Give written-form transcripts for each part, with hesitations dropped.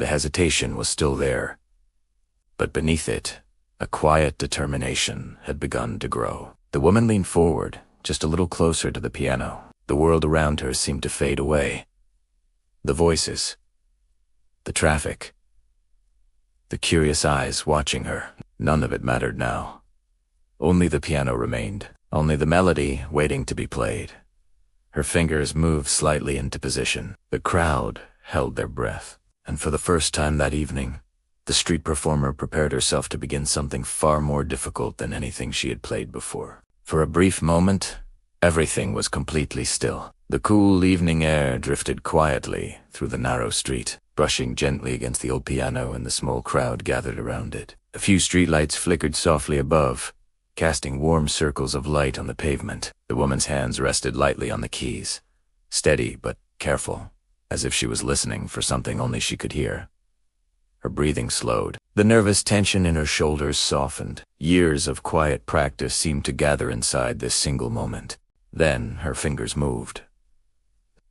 The hesitation was still there, but beneath it, a quiet determination had begun to grow. The woman leaned forward, just a little closer to the piano. The world around her seemed to fade away. The voices, the traffic, the curious eyes watching her, none of it mattered now. Only the piano remained, only the melody waiting to be played. Her fingers moved slightly into position. The crowd held their breath, and for the first time that evening, the street performer prepared herself to begin something far more difficult than anything she had played before. For a brief moment, everything was completely still. The cool evening air drifted quietly through the narrow street, brushing gently against the old piano and the small crowd gathered around it. A few streetlights flickered softly above, casting warm circles of light on the pavement. The woman's hands rested lightly on the keys, steady but careful, as if she was listening for something only she could hear. Her breathing slowed. The nervous tension in her shoulders softened. Years of quiet practice seemed to gather inside this single moment. Then her fingers moved.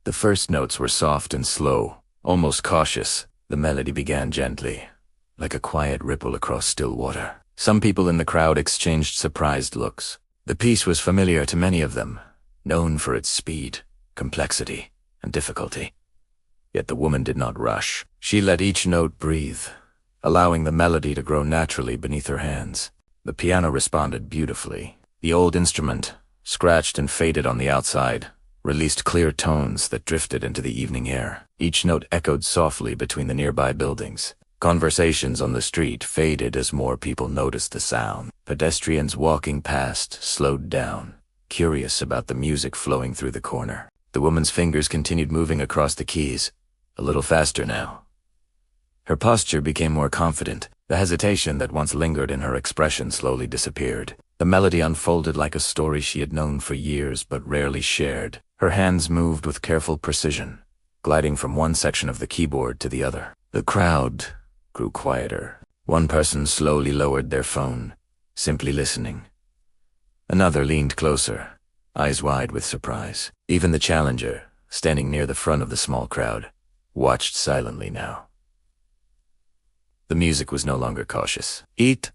The first notes were soft and slow, almost cautious. The melody began gently, like a quiet ripple across still water. Some people in the crowd exchanged surprised looks. The piece was familiar to many of them, known for its speed, complexity, and difficulty. Yet the woman did not rush. She let each note breathe, allowing the melody to grow naturally beneath her hands. The piano responded beautifully. The old instrument, scratched and faded on the outside, released clear tones that drifted into the evening air. Each note echoed softly between the nearby buildings. Conversations on the street faded as more people noticed the sound. Pedestrians walking past slowed down, curious about the music flowing through the corner. The woman's fingers continued moving across the keys, a little faster now. Her posture became more confident. The hesitation that once lingered in her expression slowly disappeared. The melody unfolded like a story she had known for years but rarely shared. Her hands moved with careful precision, gliding from one section of the keyboard to the other. The crowd grew quieter. One person slowly lowered their phone, simply listening. Another leaned closer, eyes wide with surprise. Even the challenger, standing near the front of the small crowd, watched silently now. The music was no longer cautious. It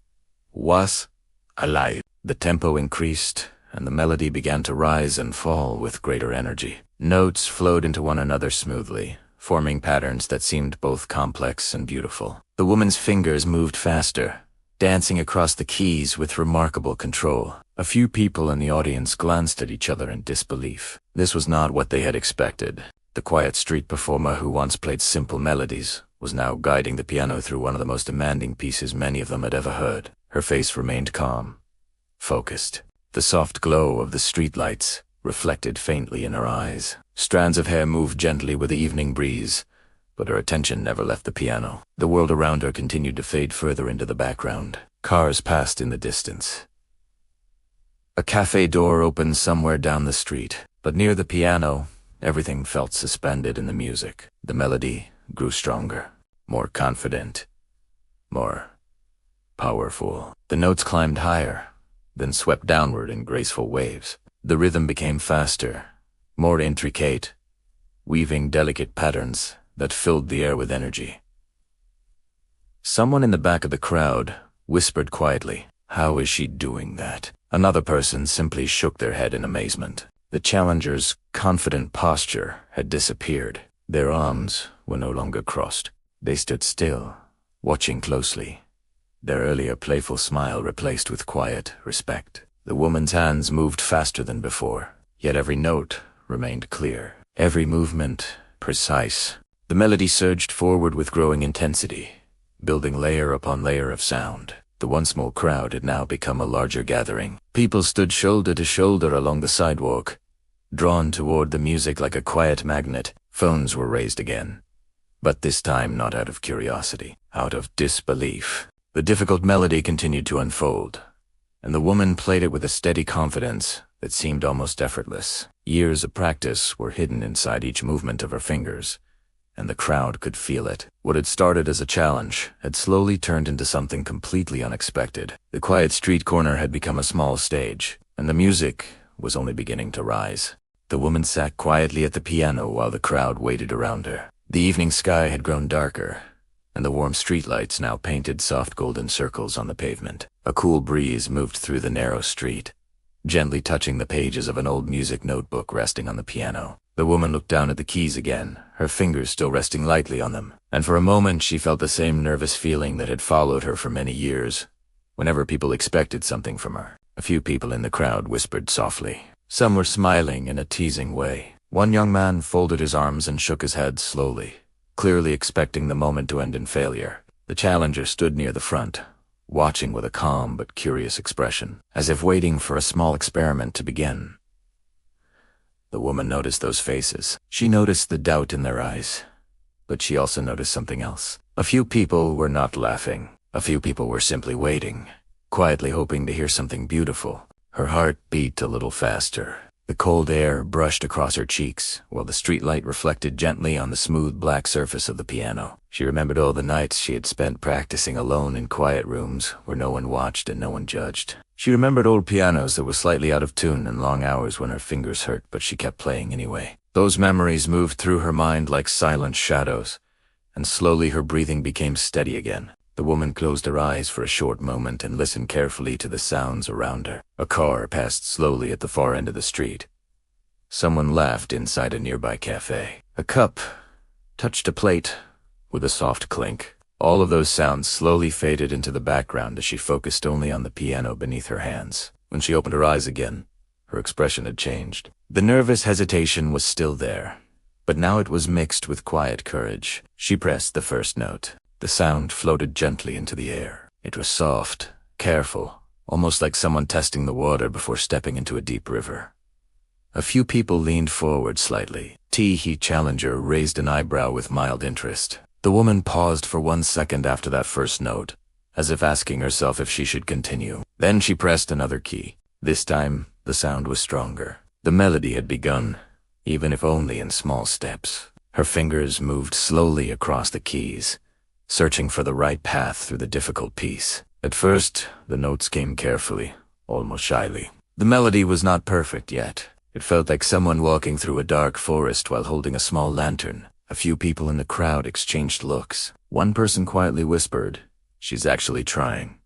was alive. The tempo increased, and the melody began to rise and fall with greater energy. Notes flowed into one another smoothly, forming patterns that seemed both complex and beautiful. The woman's fingers moved faster, dancing across the keys with remarkable control. A few people in the audience glanced at each other in disbelief. This was not what they had expected. The quiet street performer who once played simple melodies was now guiding the piano through one of the most demanding pieces many of them had ever heard. Her face remained calm, focused. The soft glow of the streetlights reflected faintly in her eyes. Strands of hair moved gently with the evening breeze, but her attention never left the piano. The world around her continued to fade further into the background. Cars passed in the distance. A cafe door opened somewhere down the street, but near the piano, everything felt suspended in the music. The melody grew stronger, more confident, more powerful. The notes climbed higher, then swept downward in graceful waves. The rhythm became faster, more intricate, weaving delicate patterns that filled the air with energy. Someone in the back of the crowd whispered quietly, "How is she doing that?" Another person simply shook their head in amazement. The challenger's confident posture had disappeared. Their arms were no longer crossed. They stood still, watching closely, their earlier playful smile replaced with quiet respect. The woman's hands moved faster than before, yet every note remained clear, every movement precise. The melody surged forward with growing intensity, building layer upon layer of sound. The once small crowd had now become a larger gathering. People stood shoulder to shoulder along the sidewalk, drawn toward the music like a quiet magnet. Phones were raised again, but this time not out of curiosity, out of disbelief. The difficult melody continued to unfold, and the woman played it with a steady confidence that seemed almost effortless. Years of practice were hidden inside each movement of her fingers, and the crowd could feel it. What had started as a challenge had slowly turned into something completely unexpected. The quiet street corner had become a small stage, and the music was only beginning to rise. The woman sat quietly at the piano while the crowd waited around her. The evening sky had grown darker, and the warm streetlights now painted soft golden circles on the pavement. A cool breeze moved through the narrow street, gently touching the pages of an old music notebook resting on the piano. The woman looked down at the keys again, her fingers still resting lightly on them, and for a moment she felt the same nervous feeling that had followed her for many years, whenever people expected something from her. A few people in the crowd whispered softly. Some were smiling in a teasing way. One young man folded his arms and shook his head slowly, clearly expecting the moment to end in failure. The challenger stood near the front, watching with a calm but curious expression, as if waiting for a small experiment to begin. The woman noticed those faces. She noticed the doubt in their eyes, but she also noticed something else. A few people were not laughing. A few people were simply waiting, quietly hoping to hear something beautiful. Her heart beat a little faster. The cold air brushed across her cheeks, while the streetlight reflected gently on the smooth black surface of the piano. She remembered all the nights she had spent practicing alone in quiet rooms where no one watched and no one judged. She remembered old pianos that were slightly out of tune and long hours when her fingers hurt, but she kept playing anyway. Those memories moved through her mind like silent shadows, and slowly her breathing became steady again. The woman closed her eyes for a short moment and listened carefully to the sounds around her. A car passed slowly at the far end of the street. Someone laughed inside a nearby cafe. A cup touched a plate with a soft clink. All of those sounds slowly faded into the background as she focused only on the piano beneath her hands. When she opened her eyes again, her expression had changed. The nervous hesitation was still there, but now it was mixed with quiet courage. She pressed the first note. The sound floated gently into the air. It was soft, careful, almost like someone testing the water before stepping into a deep river. A few people leaned forward slightly. He challenger raised an eyebrow with mild interest. The woman paused for 1 second after that first note, as if asking herself if she should continue. Then she pressed another key. This time, the sound was stronger. The melody had begun, even if only in small steps. Her fingers moved slowly across the keys, searching for the right path through the difficult piece. At first, the notes came carefully, almost shyly. The melody was not perfect yet. It felt like someone walking through a dark forest while holding a small lantern. A few people in the crowd exchanged looks. One person quietly whispered, "She's actually trying."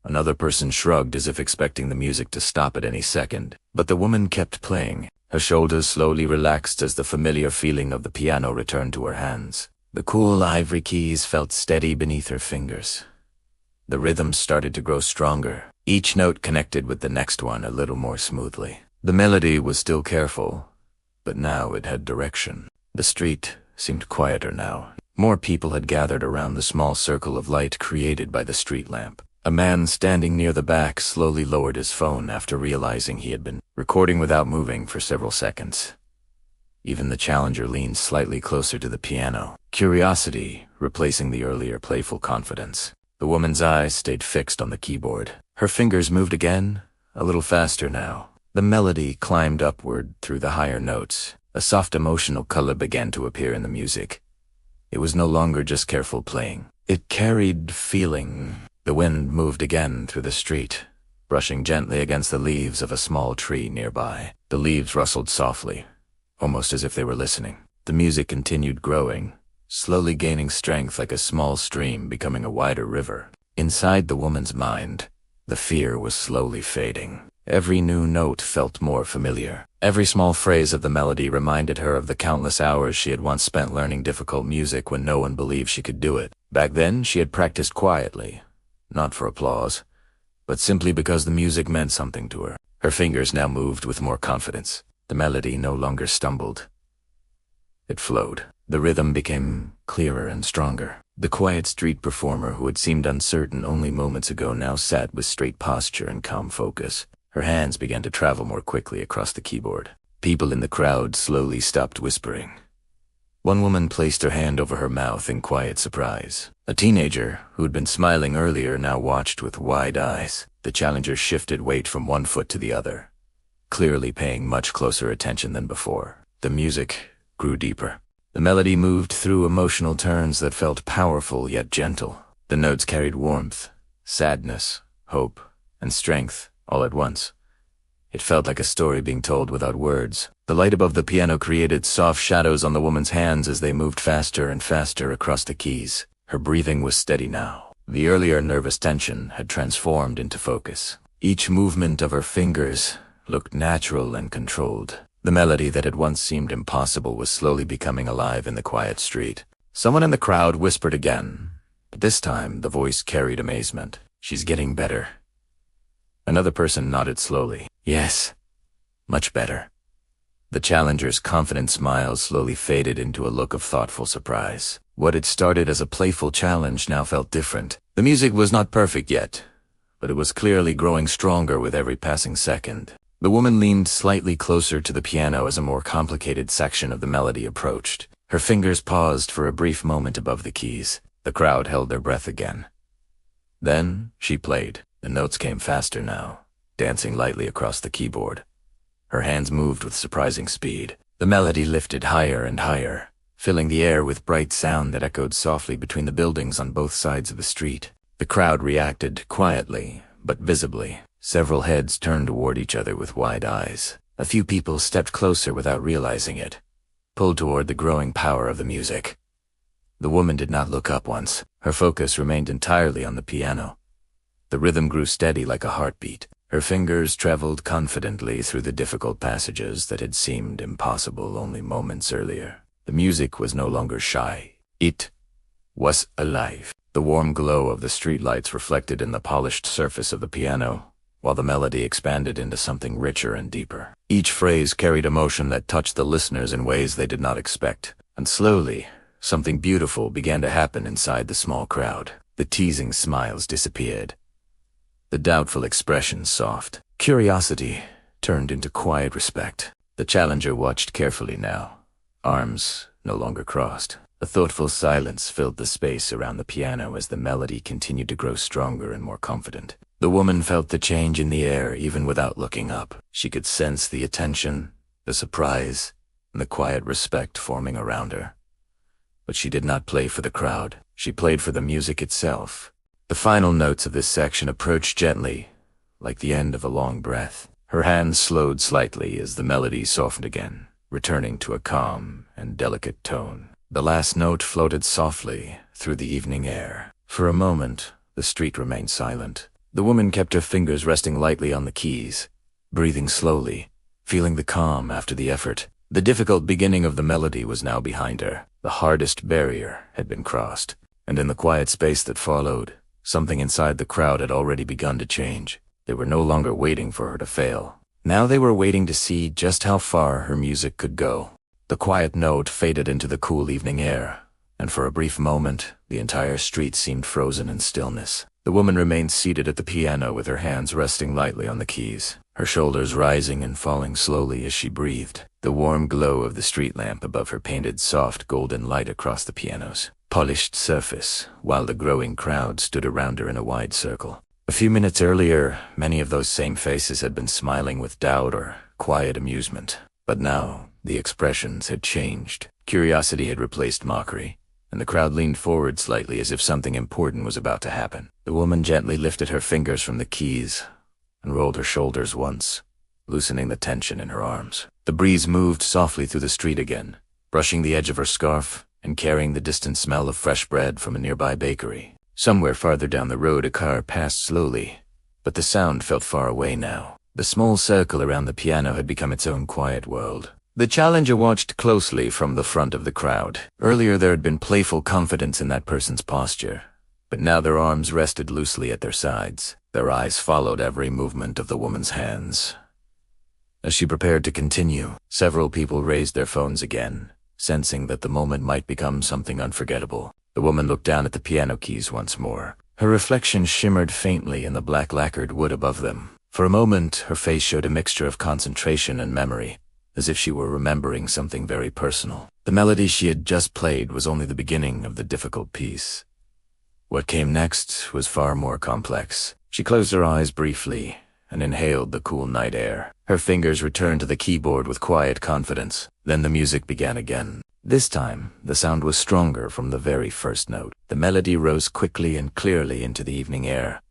Another person shrugged as if expecting the music to stop at any second. But the woman kept playing. Her shoulders slowly relaxed as the familiar feeling of the piano returned to her hands. The cool ivory keys felt steady beneath her fingers. The rhythm started to grow stronger. Each note connected with the next one a little more smoothly. The melody was still careful, but now it had direction. The street seemed quieter now. More people had gathered around the small circle of light created by the street lamp. A man standing near the back slowly lowered his phone after realizing he had been recording without moving for several seconds. Even the challenger leaned slightly closer to the piano, curiosity replacing the earlier playful confidence. The woman's eyes stayed fixed on the keyboard. Her fingers moved again, a little faster now. The melody climbed upward through the higher notes. A soft emotional color began to appear in the music. It was no longer just careful playing. It carried feeling. The wind moved again through the street, brushing gently against the leaves of a small tree nearby. The leaves rustled softly, almost as if they were listening. The music continued growing, slowly gaining strength like a small stream becoming a wider river. Inside the woman's mind, the fear was slowly fading. Every new note felt more familiar. Every small phrase of the melody reminded her of the countless hours she had once spent learning difficult music when no one believed she could do it. Back then, she had practiced quietly, not for applause, but simply because the music meant something to her. Her fingers now moved with more confidence. The melody no longer stumbled. It flowed. The rhythm became clearer and stronger. The quiet street performer who had seemed uncertain only moments ago now sat with straight posture and calm focus. Her hands began to travel more quickly across the keyboard. People in the crowd slowly stopped whispering. One woman placed her hand over her mouth in quiet surprise. A teenager, who had been smiling earlier, now watched with wide eyes. The challenger shifted weight from one foot to the other, clearly paying much closer attention than before. The music grew deeper. The melody moved through emotional turns that felt powerful yet gentle. The notes carried warmth, sadness, hope, and strength all at once. It felt like a story being told without words. The light above the piano created soft shadows on the woman's hands as they moved faster and faster across the keys. Her breathing was steady now. The earlier nervous tension had transformed into focus. Each movement of her fingers looked natural and controlled. The melody that had once seemed impossible was slowly becoming alive in the quiet street. Someone in the crowd whispered again, but this time the voice carried amazement. "She's getting better." Another person nodded slowly. "Yes, much better." The challenger's confident smile slowly faded into a look of thoughtful surprise. What had started as a playful challenge now felt different. The music was not perfect yet, but it was clearly growing stronger with every passing second. The woman leaned slightly closer to the piano as a more complicated section of the melody approached. Her fingers paused for a brief moment above the keys. The crowd held their breath again. Then she played. The notes came faster now, dancing lightly across the keyboard. Her hands moved with surprising speed. The melody lifted higher and higher, filling the air with bright sound that echoed softly between the buildings on both sides of the street. The crowd reacted quietly, but visibly. Several heads turned toward each other with wide eyes. A few people stepped closer without realizing it, pulled toward the growing power of the music. The woman did not look up once. Her focus remained entirely on the piano. The rhythm grew steady like a heartbeat. Her fingers traveled confidently through the difficult passages that had seemed impossible only moments earlier. The music was no longer shy. It was alive. The warm glow of the streetlights reflected in the polished surface of the piano, while the melody expanded into something richer and deeper. Each phrase carried emotion that touched the listeners in ways they did not expect. And slowly, something beautiful began to happen inside the small crowd. The teasing smiles disappeared. The doubtful expressions soft. Curiosity turned into quiet respect. The challenger watched carefully now, arms no longer crossed. A thoughtful silence filled the space around the piano as the melody continued to grow stronger and more confident. The woman felt the change in the air even without looking up. She could sense the attention, the surprise, and the quiet respect forming around her. But she did not play for the crowd. She played for the music itself. The final notes of this section approached gently, like the end of a long breath. Her hands slowed slightly as the melody softened again, returning to a calm and delicate tone. The last note floated softly through the evening air. For a moment, the street remained silent. The woman kept her fingers resting lightly on the keys, breathing slowly, feeling the calm after the effort. The difficult beginning of the melody was now behind her. The hardest barrier had been crossed, and in the quiet space that followed, something inside the crowd had already begun to change. They were no longer waiting for her to fail. Now they were waiting to see just how far her music could go. The quiet note faded into the cool evening air, and for a brief moment, the entire street seemed frozen in stillness. The woman remained seated at the piano with her hands resting lightly on the keys, her shoulders rising and falling slowly as she breathed. The warm glow of the street lamp above her painted soft golden light across the piano's polished surface, while the growing crowd stood around her in a wide circle. A few minutes earlier, many of those same faces had been smiling with doubt or quiet amusement. But now, the expressions had changed. Curiosity had replaced mockery, and the crowd leaned forward slightly as if something important was about to happen. The woman gently lifted her fingers from the keys and rolled her shoulders once, loosening the tension in her arms. The breeze moved softly through the street again, brushing the edge of her scarf and carrying the distant smell of fresh bread from a nearby bakery. Somewhere farther down the road a car passed slowly, but the sound felt far away now. The small circle around the piano had become its own quiet world. The challenger watched closely from the front of the crowd. Earlier there had been playful confidence in that person's posture, but now their arms rested loosely at their sides. Their eyes followed every movement of the woman's hands. As she prepared to continue, several people raised their phones again, sensing that the moment might become something unforgettable. The woman looked down at the piano keys once more. Her reflection shimmered faintly in the black lacquered wood above them. For a moment, her face showed a mixture of concentration and memory, as if she were remembering something very personal. The melody she had just played was only the beginning of the difficult piece. What came next was far more complex. She closed her eyes briefly and inhaled the cool night air. Her fingers returned to the keyboard with quiet confidence. Then the music began again. This time, the sound was stronger from the very first note. The melody rose quickly and clearly into the evening air,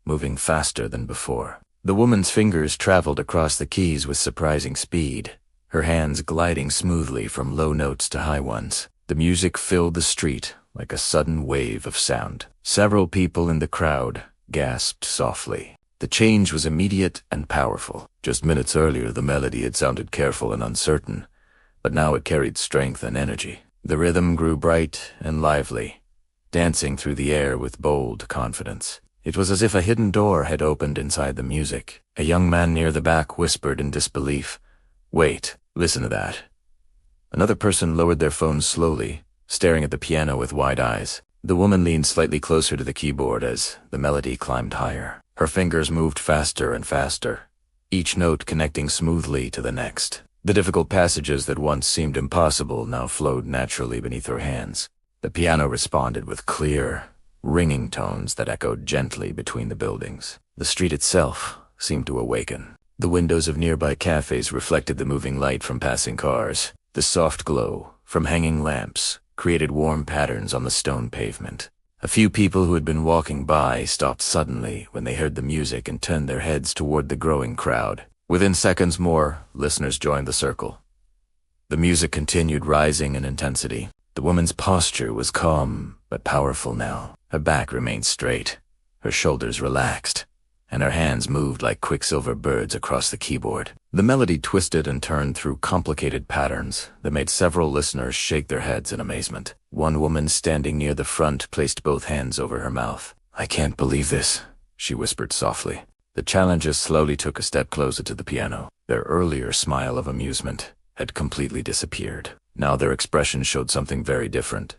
moving faster than before. The woman's fingers traveled across the keys with surprising speed, her hands gliding smoothly from low notes to high ones. The music filled the street like a sudden wave of sound. Several people in the crowd gasped softly. The change was immediate and powerful. Just minutes earlier, the melody had sounded careful and uncertain, but now it carried strength and energy. The rhythm grew bright and lively, dancing through the air with bold confidence. It was as if a hidden door had opened inside the music. A young man near the back whispered in disbelief, "Wait, listen to that." Another person lowered their phone slowly, staring at the piano with wide eyes. The woman leaned slightly closer to the keyboard as the melody climbed higher. Her fingers moved faster and faster, each note connecting smoothly to the next. The difficult passages that once seemed impossible now flowed naturally beneath her hands. The piano responded with clear, ringing tones that echoed gently between the buildings. The street itself seemed to awaken. The windows of nearby cafes reflected the moving light from passing cars. The soft glow from hanging lamps created warm patterns on the stone pavement. A few people who had been walking by stopped suddenly when they heard the music and turned their heads toward the growing crowd. Within seconds more, listeners joined the circle. The music continued rising in intensity. The woman's posture was calm but powerful now. Her back remained straight, her shoulders relaxed, and her hands moved like quicksilver birds across the keyboard. The melody twisted and turned through complicated patterns that made several listeners shake their heads in amazement. One woman standing near the front placed both hands over her mouth. "I can't believe this," she whispered softly. The challengers slowly took a step closer to the piano. Their earlier smile of amusement had completely disappeared. Now their expression showed something very different.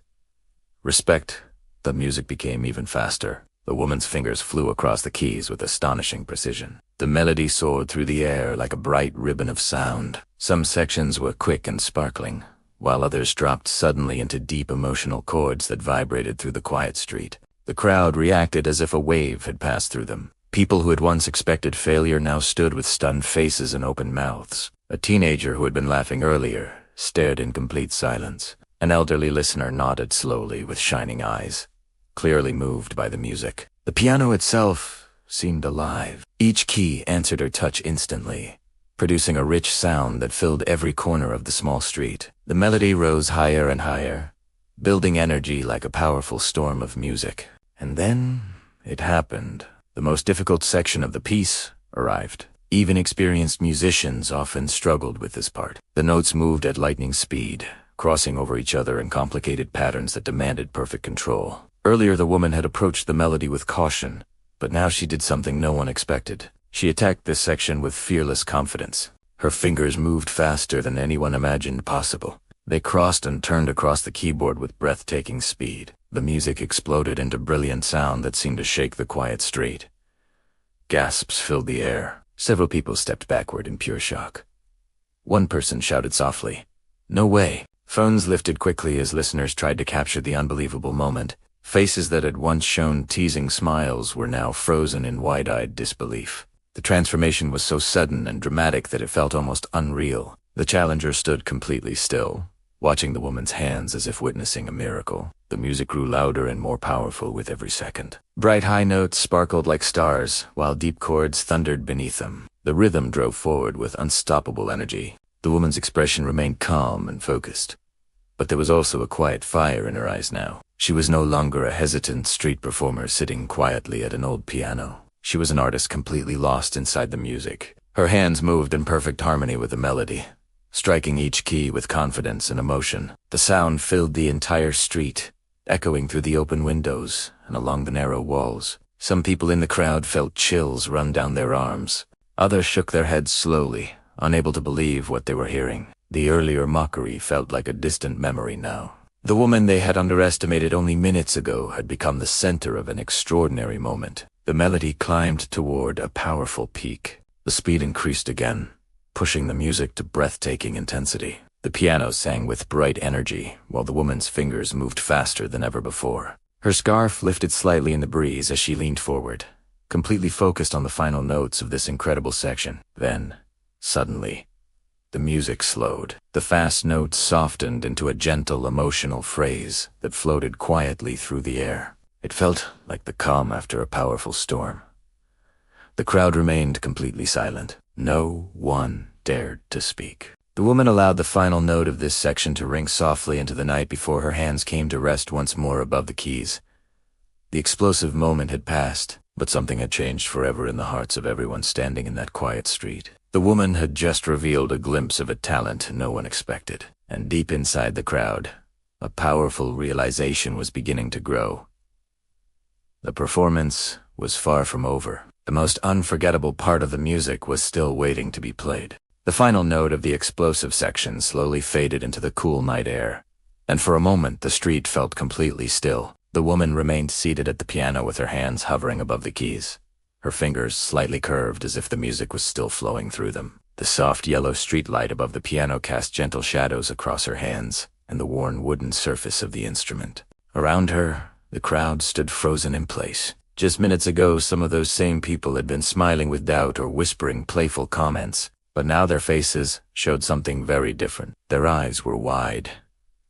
Respect. The music became even faster. The woman's fingers flew across the keys with astonishing precision. The melody soared through the air like a bright ribbon of sound. Some sections were quick and sparkling, while others dropped suddenly into deep emotional chords that vibrated through the quiet street. The crowd reacted as if a wave had passed through them. People who had once expected failure now stood with stunned faces and open mouths. A teenager who had been laughing earlier stared in complete silence. An elderly listener nodded slowly with shining eyes, clearly moved by the music. The piano itself seemed alive. Each key answered her touch instantly, producing a rich sound that filled every corner of the small street. The melody rose higher and higher, building energy like a powerful storm of music. And then it happened. The most difficult section of the piece arrived. Even experienced musicians often struggled with this part. The notes moved at lightning speed, crossing over each other in complicated patterns that demanded perfect control. Earlier the woman had approached the melody with caution, but now she did something no one expected. She attacked this section with fearless confidence. Her fingers moved faster than anyone imagined possible. They crossed and turned across the keyboard with breathtaking speed. The music exploded into brilliant sound that seemed to shake the quiet street. Gasps filled the air. Several people stepped backward in pure shock. One person shouted softly, "No way!" Phones lifted quickly as listeners tried to capture the unbelievable moment. Faces that had once shown teasing smiles were now frozen in wide-eyed disbelief. The transformation was so sudden and dramatic that it felt almost unreal. The challenger stood completely still, watching the woman's hands as if witnessing a miracle. The music grew louder and more powerful with every second. Bright high notes sparkled like stars, while deep chords thundered beneath them. The rhythm drove forward with unstoppable energy. The woman's expression remained calm and focused, but there was also a quiet fire in her eyes now. She was no longer a hesitant street performer sitting quietly at an old piano. She was an artist completely lost inside the music. Her hands moved in perfect harmony with the melody, striking each key with confidence and emotion. The sound filled the entire street, echoing through the open windows and along the narrow walls. Some people in the crowd felt chills run down their arms. Others shook their heads slowly, unable to believe what they were hearing. The earlier mockery felt like a distant memory now. The woman they had underestimated only minutes ago had become the center of an extraordinary moment. The melody climbed toward a powerful peak. The speed increased again, pushing the music to breathtaking intensity. The piano sang with bright energy, while the woman's fingers moved faster than ever before. Her scarf lifted slightly in the breeze as she leaned forward, completely focused on the final notes of this incredible section. Then, suddenly, the music slowed. The fast notes softened into a gentle, emotional phrase that floated quietly through the air. It felt like the calm after a powerful storm. The crowd remained completely silent. No one dared to speak. The woman allowed the final note of this section to ring softly into the night before her hands came to rest once more above the keys. The explosive moment had passed, but something had changed forever in the hearts of everyone standing in that quiet street. The woman had just revealed a glimpse of a talent no one expected, and deep inside the crowd, a powerful realization was beginning to grow. The performance was far from over. The most unforgettable part of the music was still waiting to be played. The final note of the explosive section slowly faded into the cool night air, and for a moment the street felt completely still. The woman remained seated at the piano with her hands hovering above the keys, her fingers slightly curved as if the music was still flowing through them. The soft yellow street light above the piano cast gentle shadows across her hands and the worn wooden surface of the instrument. Around her, the crowd stood frozen in place. Just minutes ago, some of those same people had been smiling with doubt or whispering playful comments, but now their faces showed something very different. Their eyes were wide,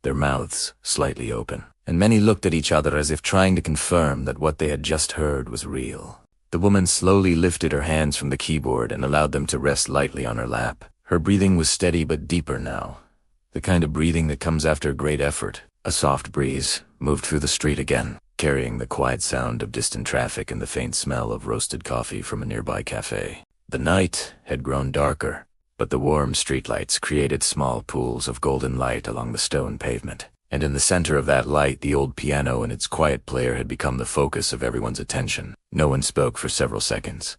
their mouths slightly open, and many looked at each other as if trying to confirm that what they had just heard was real. The woman slowly lifted her hands from the keyboard and allowed them to rest lightly on her lap. Her breathing was steady but deeper now, the kind of breathing that comes after great effort. A soft breeze moved through the street again, carrying the quiet sound of distant traffic and the faint smell of roasted coffee from a nearby cafe. The night had grown darker, but the warm streetlights created small pools of golden light along the stone pavement, and in the center of that light the old piano and its quiet player had become the focus of everyone's attention. No one spoke for several seconds.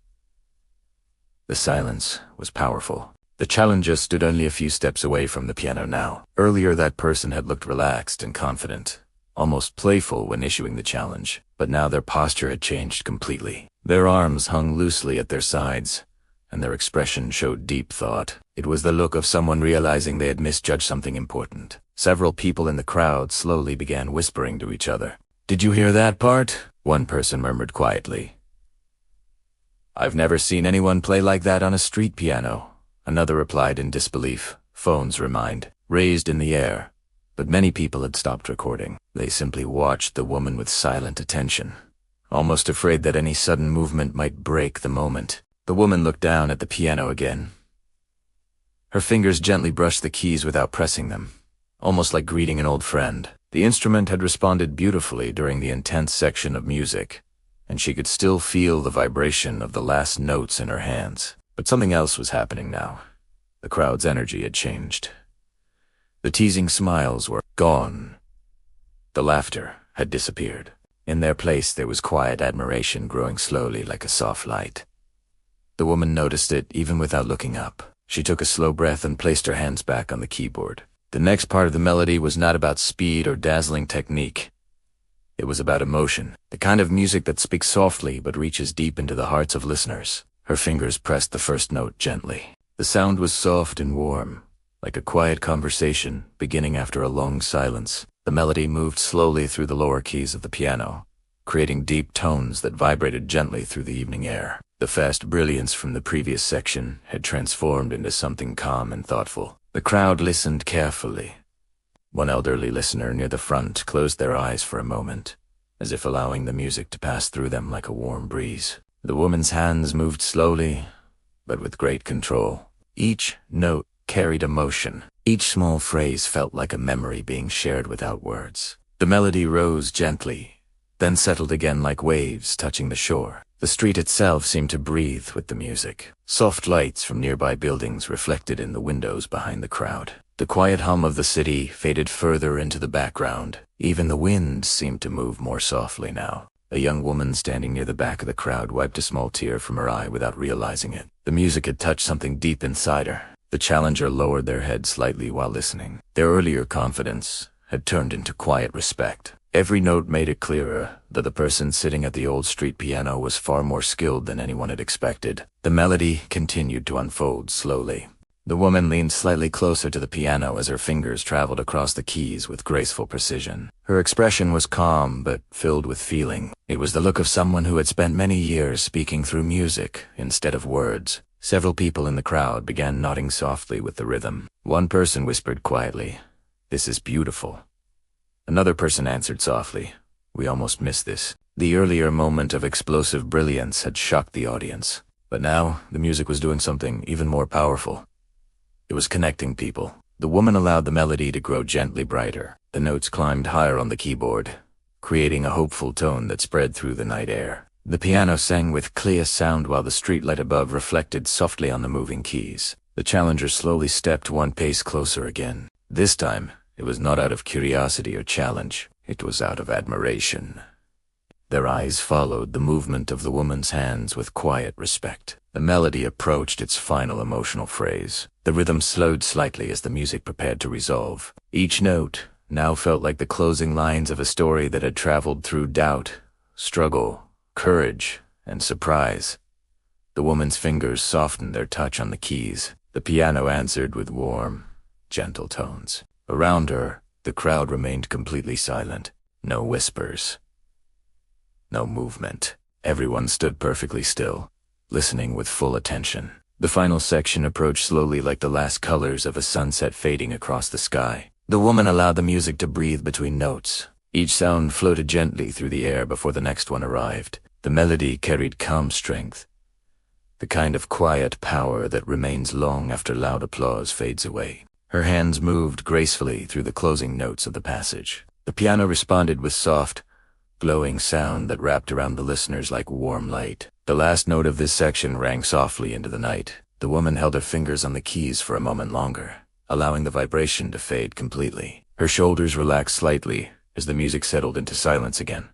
The silence was powerful. The challenger stood only a few steps away from the piano now. Earlier that person had looked relaxed and confident, almost playful when issuing the challenge, but now their posture had changed completely. Their arms hung loosely at their sides, and their expression showed deep thought. It was the look of someone realizing they had misjudged something important. Several people in the crowd slowly began whispering to each other. "Did you hear that part?" one person murmured quietly. "I've never seen anyone play like that on a street piano," another replied in disbelief, phones remained raised in the air. But many people had stopped recording. They simply watched the woman with silent attention, almost afraid that any sudden movement might break the moment. The woman looked down at the piano again. Her fingers gently brushed the keys without pressing them, almost like greeting an old friend. The instrument had responded beautifully during the intense section of music, and she could still feel the vibration of the last notes in her hands. But something else was happening now. The crowd's energy had changed. The teasing smiles were gone. The laughter had disappeared. In their place there was quiet admiration growing slowly like a soft light. The woman noticed it even without looking up. She took a slow breath and placed her hands back on the keyboard. The next part of the melody was not about speed or dazzling technique. It was about emotion, the kind of music that speaks softly but reaches deep into the hearts of listeners. Her fingers pressed the first note gently. The sound was soft and warm, like a quiet conversation beginning after a long silence. The melody moved slowly through the lower keys of the piano, creating deep tones that vibrated gently through the evening air. The fast brilliance from the previous section had transformed into something calm and thoughtful. The crowd listened carefully. One elderly listener near the front closed their eyes for a moment, as if allowing the music to pass through them like a warm breeze. The woman's hands moved slowly, but with great control. Each note carried emotion. Each small phrase felt like a memory being shared without words. The melody rose gently, then settled again like waves touching the shore. The street itself seemed to breathe with the music. Soft lights from nearby buildings reflected in the windows behind the crowd. The quiet hum of the city faded further into the background. Even the wind seemed to move more softly now. A young woman standing near the back of the crowd wiped a small tear from her eye without realizing it. The music had touched something deep inside her. The challenger lowered their head slightly while listening. Their earlier confidence had turned into quiet respect. Every note made it clearer that the person sitting at the old street piano was far more skilled than anyone had expected. The melody continued to unfold slowly. The woman leaned slightly closer to the piano as her fingers traveled across the keys with graceful precision. Her expression was calm but filled with feeling. It was the look of someone who had spent many years speaking through music instead of words. Several people in the crowd began nodding softly with the rhythm. One person whispered quietly, "This is beautiful." Another person answered softly, "We almost missed this." The earlier moment of explosive brilliance had shocked the audience, but now the music was doing something even more powerful. It was connecting people. The woman allowed the melody to grow gently brighter. The notes climbed higher on the keyboard, creating a hopeful tone that spread through the night air. The piano sang with clear sound while the streetlight above reflected softly on the moving keys. The challenger slowly stepped one pace closer again. This time, it was not out of curiosity or challenge. It was out of admiration. Their eyes followed the movement of the woman's hands with quiet respect. The melody approached its final emotional phrase. The rhythm slowed slightly as the music prepared to resolve. Each note now felt like the closing lines of a story that had traveled through doubt, struggle, courage, and surprise. The woman's fingers softened their touch on the keys. The piano answered with warm, gentle tones. Around her, the crowd remained completely silent. No whispers. No movement. Everyone stood perfectly still, listening with full attention. The final section approached slowly like the last colors of a sunset fading across the sky. The woman allowed the music to breathe between notes. Each sound floated gently through the air before the next one arrived. The melody carried calm strength, the kind of quiet power that remains long after loud applause fades away. Her hands moved gracefully through the closing notes of the passage. The piano responded with soft, glowing sound that wrapped around the listeners like warm light. The last note of this section rang softly into the night. The woman held her fingers on the keys for a moment longer, allowing the vibration to fade completely. Her shoulders relaxed slightly as the music settled into silence again.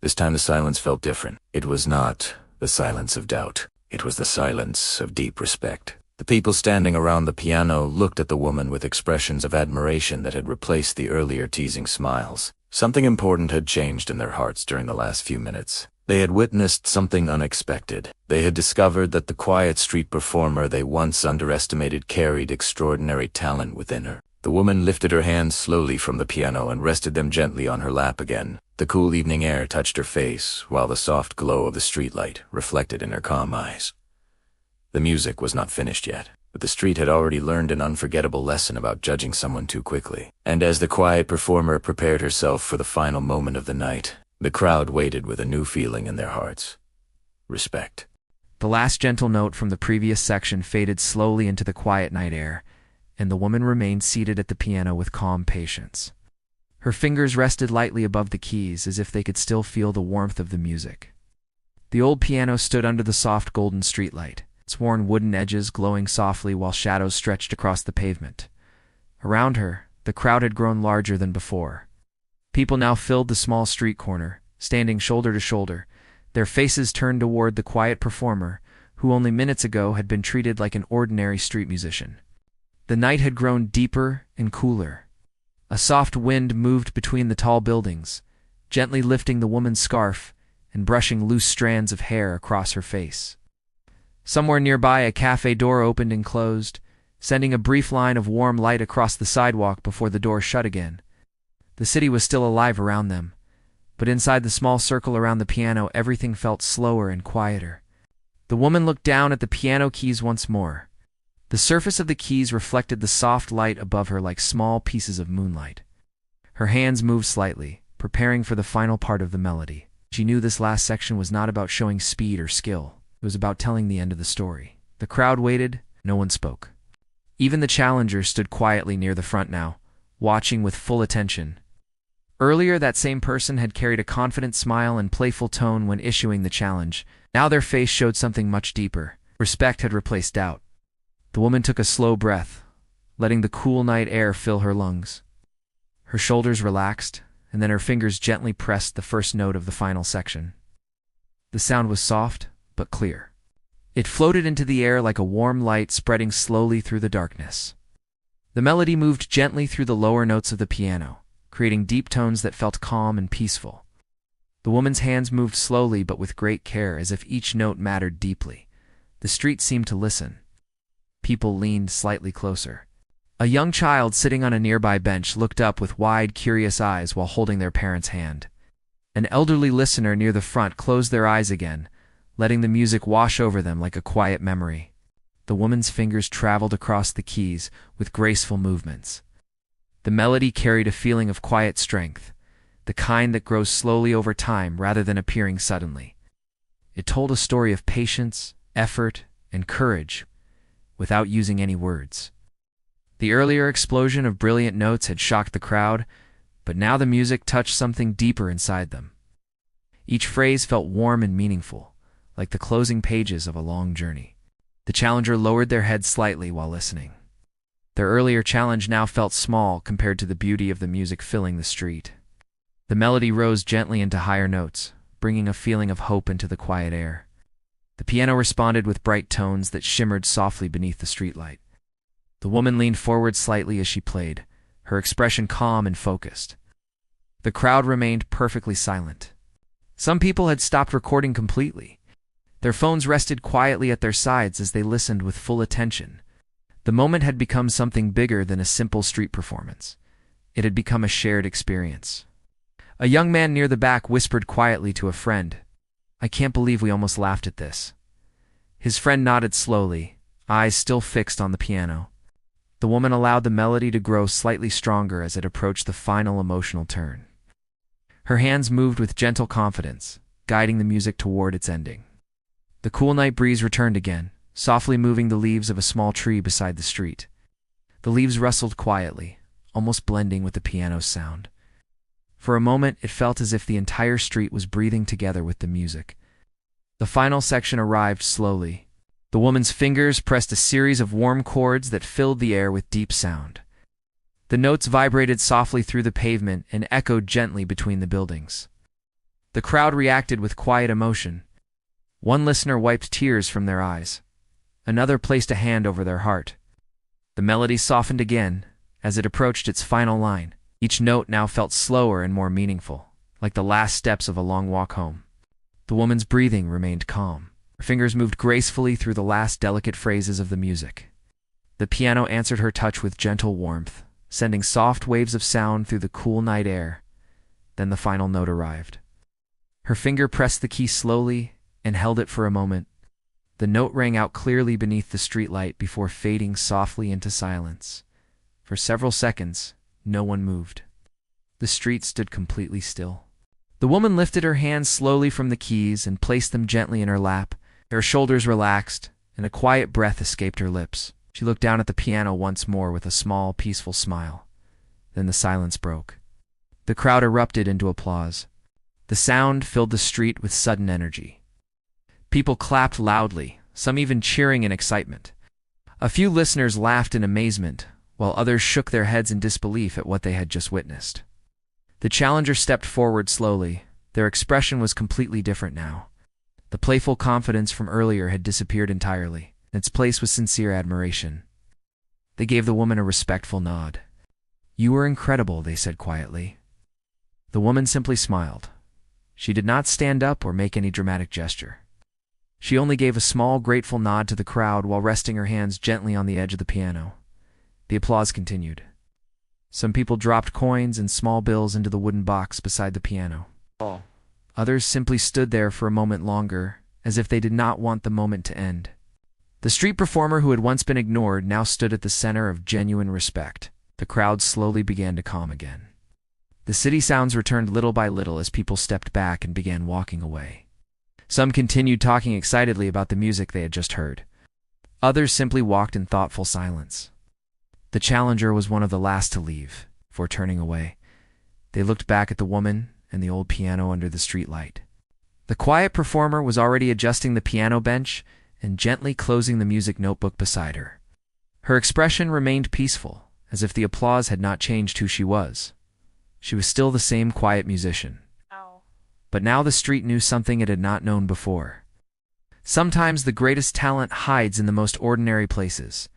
This time the silence felt different. It was not the silence of doubt. It was the silence of deep respect. The people standing around the piano looked at the woman with expressions of admiration that had replaced the earlier teasing smiles. Something important had changed in their hearts during the last few minutes. They had witnessed something unexpected. They had discovered that the quiet street performer they once underestimated carried extraordinary talent within her. The woman lifted her hands slowly from the piano and rested them gently on her lap again. The cool evening air touched her face, while the soft glow of the streetlight reflected in her calm eyes. The music was not finished yet, but the street had already learned an unforgettable lesson about judging someone too quickly. And as the quiet performer prepared herself for the final moment of the night, the crowd waited with a new feeling in their hearts. Respect. The last gentle note from the previous section faded slowly into the quiet night air, and the woman remained seated at the piano with calm patience. Her fingers rested lightly above the keys as if they could still feel the warmth of the music. The old piano stood under the soft golden streetlight, its worn wooden edges glowing softly while shadows stretched across the pavement. Around her, the crowd had grown larger than before. People now filled the small street corner, standing shoulder to shoulder, their faces turned toward the quiet performer, who only minutes ago had been treated like an ordinary street musician. The night had grown deeper and cooler. A soft wind moved between the tall buildings, gently lifting the woman's scarf and brushing loose strands of hair across her face. Somewhere nearby, a cafe door opened and closed, sending a brief line of warm light across the sidewalk before the door shut again. The city was still alive around them, but inside the small circle around the piano, everything felt slower and quieter. The woman looked down at the piano keys once more. The surface of the keys reflected the soft light above her like small pieces of moonlight. Her hands moved slightly, preparing for the final part of the melody. She knew this last section was not about showing speed or skill. It was about telling the end of the story. The crowd waited. No one spoke. Even the challenger stood quietly near the front now, watching with full attention. Earlier, that same person had carried a confident smile and playful tone when issuing the challenge. Now their face showed something much deeper. Respect had replaced doubt. The woman took a slow breath, letting the cool night air fill her lungs. Her shoulders relaxed, and then her fingers gently pressed the first note of the final section. The sound was soft, but clear. It floated into the air like a warm light spreading slowly through the darkness. The melody moved gently through the lower notes of the piano, creating deep tones that felt calm and peaceful. The woman's hands moved slowly but with great care, as if each note mattered deeply. The street seemed to listen. People leaned slightly closer. A young child sitting on a nearby bench looked up with wide, curious eyes while holding their parent's hand. An elderly listener near the front closed their eyes again, letting the music wash over them like a quiet memory. The woman's fingers traveled across the keys with graceful movements. The melody carried a feeling of quiet strength, the kind that grows slowly over time rather than appearing suddenly. It told a story of patience, effort, and courage, without using any words. The earlier explosion of brilliant notes had shocked the crowd, but now the music touched something deeper inside them. Each phrase felt warm and meaningful, like the closing pages of a long journey. The challenger lowered their heads slightly while listening. Their earlier challenge now felt small compared to the beauty of the music filling the street. The melody rose gently into higher notes, bringing a feeling of hope into the quiet air. The piano responded with bright tones that shimmered softly beneath the streetlight. The woman leaned forward slightly as she played, her expression calm and focused. The crowd remained perfectly silent. Some people had stopped recording completely. Their phones rested quietly at their sides as they listened with full attention. The moment had become something bigger than a simple street performance. It had become a shared experience. A young man near the back whispered quietly to a friend, "I can't believe we almost laughed at this." His friend nodded slowly, eyes still fixed on the piano. The woman allowed the melody to grow slightly stronger as it approached the final emotional turn. Her hands moved with gentle confidence, guiding the music toward its ending. The cool night breeze returned again, softly moving the leaves of a small tree beside the street. The leaves rustled quietly, almost blending with the piano's sound. For a moment, it felt as if the entire street was breathing together with the music. The final section arrived slowly. The woman's fingers pressed a series of warm chords that filled the air with deep sound. The notes vibrated softly through the pavement and echoed gently between the buildings. The crowd reacted with quiet emotion. One listener wiped tears from their eyes. Another placed a hand over their heart. The melody softened again as it approached its final line. Each note now felt slower and more meaningful, like the last steps of a long walk home. The woman's breathing remained calm. Her fingers moved gracefully through the last delicate phrases of the music. The piano answered her touch with gentle warmth, sending soft waves of sound through the cool night air. Then the final note arrived. Her finger pressed the key slowly and held it for a moment. The note rang out clearly beneath the streetlight before fading softly into silence. For several seconds, no one moved. The street stood completely still. The woman lifted her hands slowly from the keys and placed them gently in her lap. Her shoulders relaxed, and a quiet breath escaped her lips. She looked down at the piano once more with a small, peaceful smile. Then the silence broke. The crowd erupted into applause. The sound filled the street with sudden energy. People clapped loudly, some even cheering in excitement. A few listeners laughed in amazement, while others shook their heads in disbelief at what they had just witnessed. The challenger stepped forward slowly. Their expression was completely different now. The playful confidence from earlier had disappeared entirely. In its place was sincere admiration. They gave the woman a respectful nod. "You were incredible," they said quietly. The woman simply smiled. She did not stand up or make any dramatic gesture. She only gave a small, grateful nod to the crowd while resting her hands gently on the edge of the piano. The applause continued. Some people dropped coins and small bills into the wooden box beside the piano. Others simply stood there for a moment longer, as if they did not want the moment to end. The street performer who had once been ignored now stood at the center of genuine respect. The crowd slowly began to calm again. The city sounds returned little by little as people stepped back and began walking away. Some continued talking excitedly about the music they had just heard. Others simply walked in thoughtful silence. The challenger was one of the last to leave. Before turning away, they looked back at the woman and the old piano under the streetlight. The quiet performer was already adjusting the piano bench and gently closing the music notebook beside her. Her expression remained peaceful, as if the applause had not changed who she was. She was still the same quiet musician. But now the street knew something it had not known before. Sometimes the greatest talent hides in the most ordinary places.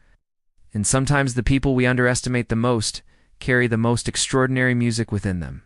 And sometimes the people we underestimate the most carry the most extraordinary music within them.